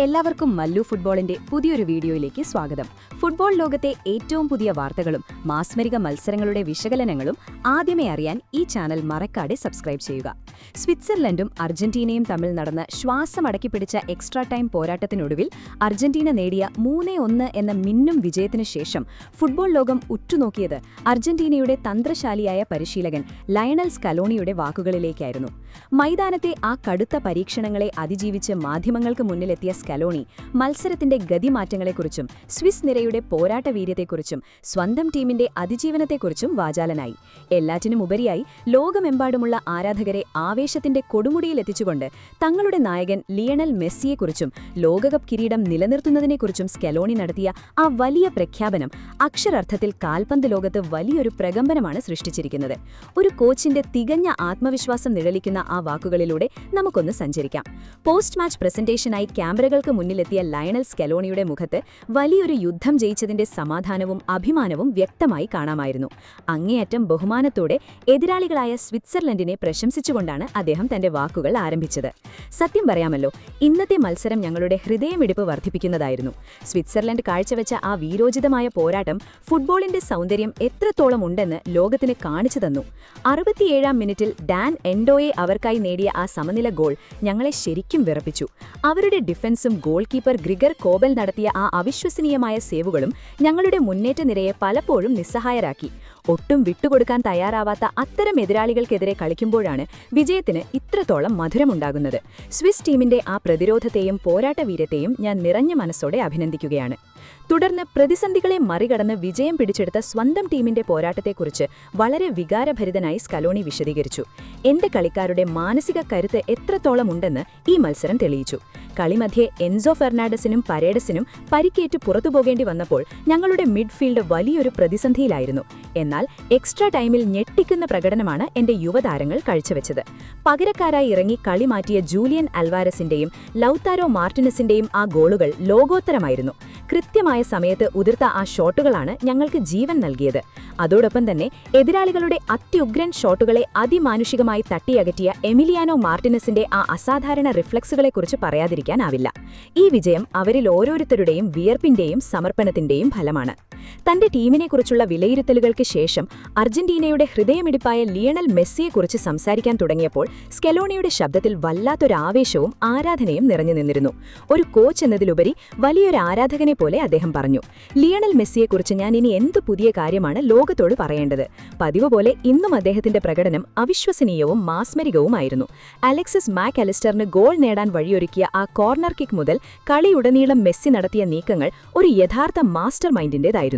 എല്ലാവർക്കും മല്ലു ഫുട്ബോളിന്റെ പുതിയൊരു വീഡിയോയിലേക്ക് സ്വാഗതം. ഫുട്ബോൾ ലോകത്തെ ഏറ്റവും പുതിയ വാർത്തകളും മാസ്മരിക മത്സരങ്ങളുടെ വിശകലനങ്ങളും ആദ്യമേ അറിയാൻ ഈ ചാനൽ മറക്കാതെ സബ്സ്ക്രൈബ് ചെയ്യുക. സ്വിറ്റ്സർലൻഡും അർജന്റീനയും തമ്മിൽ നടന്ന ശ്വാസമടക്കി പിടിച്ച എക്സ്ട്രാ ടൈം പോരാട്ടത്തിനൊടുവിൽ അർജന്റീന നേടിയ 3-1 എന്ന മിന്നും വിജയത്തിനു ശേഷം ഫുട്ബോൾ ലോകം ഉറ്റുനോക്കിയത് അർജന്റീനയുടെ തന്ത്രശാലിയായ പരിശീലകൻ ലയണൽ സ്കലോണിയുടെ വാക്കുകളിലേക്കായിരുന്നു. മൈതാനത്തെ ആ കടുത്ത പരീക്ഷണങ്ങളെ അതിജീവിച്ച് മാധ്യമങ്ങൾക്ക് മുന്നിലെത്തിയ സ്കലോണി മത്സരത്തിന്റെ ഗതിമാറ്റങ്ങളെക്കുറിച്ചും സ്വിസ് നിരയുടെ പോരാട്ടവീര്യത്തെക്കുറിച്ചും സ്വന്തം ടീമിന്റെ അതിജീവനത്തെക്കുറിച്ചും വാചാലനായി. എല്ലാറ്റിനുമുപരിയായി ലോകമെമ്പാടുമുള്ള ആരാധകരെ ആവേശത്തിന്റെ കൊടുമുടിയിലെത്തിച്ചുകൊണ്ട് തങ്ങളുടെ നായകൻ ലിയണൽ മെസ്സിയെക്കുറിച്ചും ലോകകപ്പ് കിരീടം നിലനിർത്തുന്നതിനെക്കുറിച്ചും സ്കലോണി നടത്തിയ ആ വലിയ പ്രഖ്യാപനം അക്ഷരാർത്ഥത്തിൽ കാൽപന്ത് ലോകത്ത് വലിയൊരു പ്രകമ്പനമാണ് സൃഷ്ടിച്ചിരിക്കുന്നത്. ഒരു കോച്ചിന്റെ തികഞ്ഞ ആത്മവിശ്വാസം നിഴലിക്കുന്ന ആ വാക്കുകളിലൂടെ നമുക്കൊന്ന് സഞ്ചരിക്കാം. പോസ്റ്റ് മാച്ച് പ്രസന്റേഷനായി ക്യാമറകൾക്ക് മുന്നിലെത്തിയ ലയണൽ സ്കലോണിയുടെ മുഖത്ത് വലിയൊരു യുദ്ധം ജയിച്ചതിന്റെ സമാധാനവും അഭിമാനവും വ്യക്തമായി കാണാമായിരുന്നു. അങ്ങേയറ്റം ബഹുമാനത്തോടെ എതിരാളികളായ സ്വിറ്റ്സർലൻഡിനെ പ്രശംസിച്ചുകൊണ്ടാണ് അദ്ദേഹം തന്റെ വാക്കുകൾ ആരംഭിച്ചത്. സത്യം പറയാമല്ലോ, ഇന്നത്തെ മത്സരം ഞങ്ങളുടെ ഹൃദയമിടിപ്പ് വർദ്ധിപ്പിക്കുന്നതായിരുന്നു. സ്വിറ്റ്സർലൻഡ് കാഴ്ചവെച്ച ആ വീരോചിതമായ പോരാട്ടം ഫുട്ബോളിന്റെ സൗന്ദര്യം എത്രത്തോളം ഉണ്ടെന്ന് ലോകത്തിന് കാണിച്ചു തന്നു. 67-ാം മിനിറ്റിൽ ഡാൻ എൻഡോയെ അവർക്കായി നേടിയ ആ സമനില ഗോൾ ഞങ്ങളെ ശരിക്കും വിറപ്പിച്ചു. അവരുടെ ഡിഫൻസും ഗോൾ കീപ്പർ ഗ്രിഗർ കോബൽ നടത്തിയ ആ അവിശ്വസനീയമായ സേവുകളും ഞങ്ങളുടെ മുന്നേറ്റ നിരയെ പലപ്പോഴും നിസ്സഹായരാക്കി. ഒട്ടും വിട്ടുകൊടുക്കാൻ തയ്യാറാവാത്ത അത്തരം എതിരാളികൾക്കെതിരെ കളിക്കുമ്പോഴാണ് വിജയത്തിന് ഇത്രത്തോളം മധുരമുണ്ടാകുന്നത്. സ്വിസ് ടീമിന്റെ ആ പ്രതിരോധത്തെയും പോരാട്ടവീര്യത്തെയും ഞാൻ നിറഞ്ഞ മനസ്സോടെ അഭിനന്ദിക്കുകയാണ്. തുടർന്ന് പ്രതിസന്ധികളെ മറികടന്ന് വിജയം പിടിച്ചെടുത്ത സ്വന്തം ടീമിന്റെ പോരാട്ടത്തെക്കുറിച്ച് വളരെ വികാരഭരിതനായി സ്കലോണി വിശദീകരിച്ചു. എന്റെ കളിക്കാരുടെ മാനസിക കരുത്ത് എത്രത്തോളം ഉണ്ടെന്ന് ഈ മത്സരം തെളിയിച്ചു. കളിമധ്യേ എൻസോ ഫെർണാണ്ടസിനും പരേഡസിനും പരിക്കേറ്റ് പുറത്തുപോകേണ്ടി വന്നപ്പോൾ ഞങ്ങളുടെ മിഡ്ഫീൽഡ് വലിയൊരു പ്രതിസന്ധിയിലായിരുന്നു. എന്നാൽ എക്സ്ട്രാ ടൈമിൽ ഞെട്ടിക്കുന്ന പ്രകടനമാണ് എന്റെ യുവതാരങ്ങൾ കാഴ്ചവെച്ചത്. പകരക്കാരായി ഇറങ്ങി കളി മാറ്റിയ ജൂലിയൻ അൽവാരസിന്റെയും ലൗതാരോ മാർട്ടിനസിന്റെയും ആ ഗോളുകൾ ലോകോത്തരമായിരുന്നു. കൃത്യമായ സമയത്ത് ഉതിർത്ത ആ ഷോട്ടുകളാണ് ഞങ്ങൾക്ക് ജീവൻ നൽകിയത്. അതോടൊപ്പം തന്നെ എതിരാളികളുടെ അത്യുഗ്രൻ ഷോട്ടുകളെ അതിമാനുഷികമായി തട്ടിയകറ്റിയ എമിലിയാനോ മാർട്ടിനസിന്റെ ആ അസാധാരണ റിഫ്ലക്സുകളെക്കുറിച്ച് പറയാതിരിക്കാനാവില്ല. ഈ വിജയം അവരിൽ ഓരോരുത്തരുടെയും വിയർപ്പിന്റെയും സമർപ്പണത്തിന്റെയും ഫലമാണ്. തന്റെ ടീമിനെക്കുറിച്ചുള്ള വിലയിരുത്തലുകൾക്ക് ശേഷം അർജന്റീനയുടെ ഹൃദയമിടിപ്പായ ലിയണൽ മെസ്സിയെക്കുറിച്ച് സംസാരിക്കാൻ തുടങ്ങിയപ്പോൾ സ്കലോണിയുടെ ശബ്ദത്തിൽ വല്ലാത്തൊരാവേശവും ആരാധനയും നിറഞ്ഞു നിന്നിരുന്നു. ഒരു കോച്ച് എന്നതിലുപരി വലിയൊരു ആരാധകനെ പോലെ അദ്ദേഹം പറഞ്ഞു, ലിയണൽ മെസ്സിയെക്കുറിച്ച് ഞാൻ ഇനി എന്തു പുതിയ കാര്യമാണ് ലോകത്തോട് പറയേണ്ടത്? പതിവ് പോലെ ഇന്നും അദ്ദേഹത്തിന്റെ പ്രകടനം അവിശ്വസനീയവും മാസ്മരികവുമായിരുന്നു. അലക്സിസ് മാക് അലിസ്റ്ററിന് ഗോൾ നേടാൻ വഴിയൊരുക്കിയ ആ കോർണർ കിക്ക് മുതൽ കളിയുടനീളം മെസ്സി നടത്തിയ നീക്കങ്ങൾ ഒരു യഥാർത്ഥ മാസ്റ്റർ മൈൻഡിന്റേതായിരുന്നു.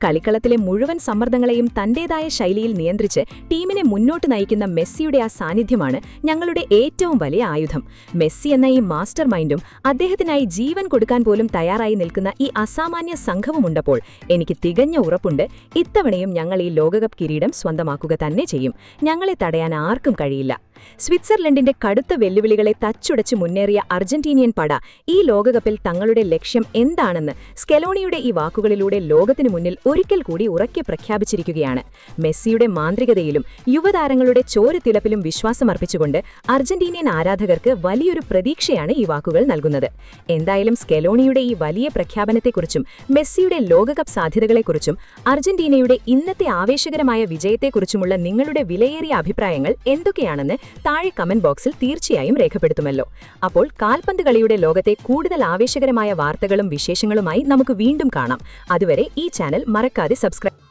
കളിക്കളത്തിലെ മുഴുവൻ സമ്മർദ്ദങ്ങളെയും തന്റേതായ ശൈലിയിൽ നിയന്ത്രിച്ച് ടീമിനെ മുന്നോട്ട് നയിക്കുന്ന മെസ്സിയുടെ ആ സാന്നിധ്യമാണ് ഞങ്ങളുടെ ഏറ്റവും വലിയ ആയുധം. മെസ്സി എന്ന ഈ മാസ്റ്റർ മൈൻഡും അദ്ദേഹത്തിനായി ജീവൻ കൊടുക്കാൻ പോലും തയ്യാറായി നിൽക്കുന്ന ഈ അസാമാന്യ സംഘവുമുണ്ടപ്പോൾ എനിക്ക് തികഞ്ഞ ഉറപ്പുണ്ട്, ഇത്തവണയും ഞങ്ങൾ ഈ ലോകകപ്പ് കിരീടം സ്വന്തമാക്കുക തന്നെ ചെയ്യും. ഞങ്ങളെ തടയാൻ ആർക്കും കഴിയില്ല. സ്വിറ്റ്സർലൻഡിന്റെ കടുത്ത വെല്ലുവിളികളെ തച്ചുടച്ച് മുന്നേറിയ അർജന്റീനിയൻ പട ഈ ലോകകപ്പിൽ തങ്ങളുടെ ലക്ഷ്യം എന്താണെന്ന് സ്കലോണിയുടെ ഈ വാക്കുകളിലൂടെ ലോകത്തിനു മുന്നിൽ ഒരിക്കൽ കൂടി ഉറക്കെ പ്രഖ്യാപിച്ചിരിക്കുകയാണ്. മെസ്സിയുടെ മാന്ത്രികതയിലും യുവതാരങ്ങളുടെ ചോരത്തിളപ്പിലും വിശ്വാസമർപ്പിച്ചുകൊണ്ട് അർജന്റീനിയൻ ആരാധകർക്ക് വലിയൊരു പ്രതീക്ഷയാണ് ഈ വാക്കുകൾ നൽകുന്നത്. എന്തായാലും സ്കലോണിയുടെ ഈ വലിയ പ്രഖ്യാപനത്തെക്കുറിച്ചും മെസ്സിയുടെ ലോകകപ്പ് സാധ്യതകളെക്കുറിച്ചും അർജന്റീനയുടെ ഇന്നത്തെ ആവേശകരമായ വിജയത്തെക്കുറിച്ചുമുള്ള നിങ്ങളുടെ വിലയേറിയ അഭിപ്രായങ്ങൾ എന്തൊക്കെയാണെന്ന് താഴെ കമന്റ് ബോക്സിൽ തീർച്ചയായും രേഖപ്പെടുത്തുമല്ലോ. അപ്പോൾ കാൽപന്ത് കളിയുടെ ലോകത്തെ കൂടുതൽ ആവേശകരമായ വാർത്തകളും വിശേഷങ്ങളുമായി നമുക്ക് വീണ്ടും കാണാം. അതുവരെ ഈ ചാനൽ മറക്കാതെ സബ്സ്ക്രൈബ്